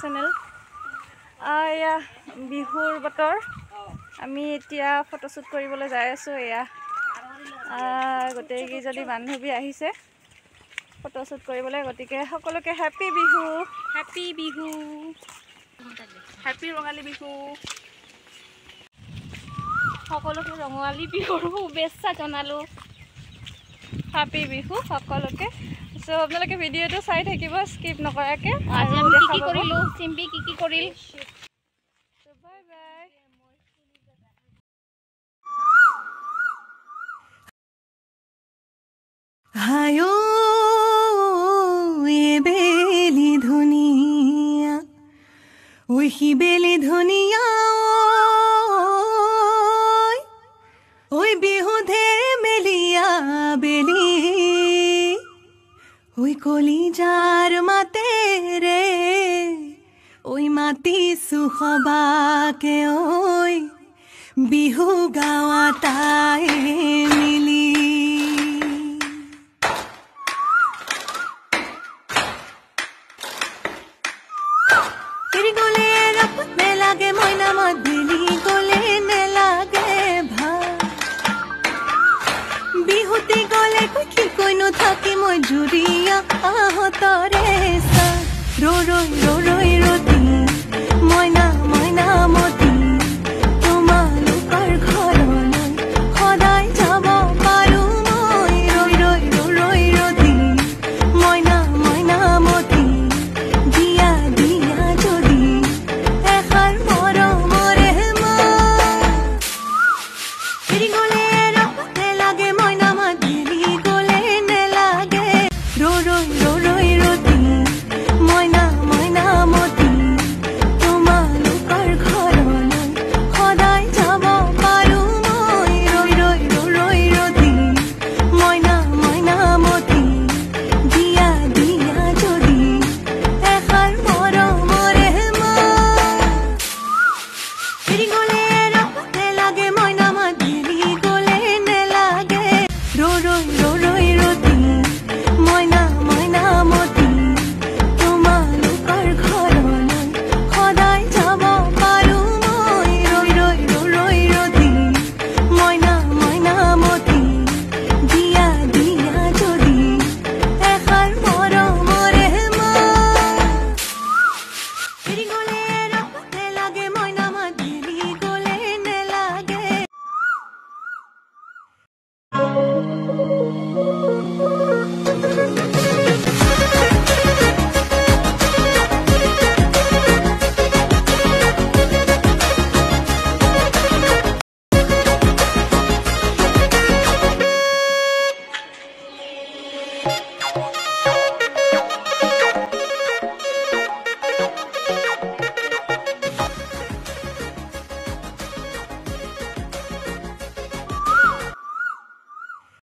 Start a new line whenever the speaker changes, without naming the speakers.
Channel. এয়া বিহুৰ বতৰ, আমি এতিয়া ফটোশ্বুট কৰিবলৈ যাই আছোঁ। এয়া গোটেইকেইজনী বান্ধৱী আহিছে ফটোশ্বুট কৰিবলৈ, গতিকে সকলোকে happy Bihu, happy Bihu, happy Rongali Bihu. সকলোকে ৰঙালী বিহুৰ শুভেচ্ছা জনালোঁ। হেপী বিহু সকলোকে। চ' আপোনালোকে ভিডিঅ'টো চাই থাকিব স্কিপ নকৰাকৈ।
আজি আমি কি কৰিলোঁ, চিম্পি কি কৰিল।
Bye bye.
হায়ো বেলি ধুনীয়া, ঐ বেলি ধুনীয়া, ঐ বিহুধে মেলিয়া বেলি, ঐ কলিজাৰ মাতেৰে, ঐ মাতিছো সবাকে, ঐ বিহু গাৱা তাই মিলি।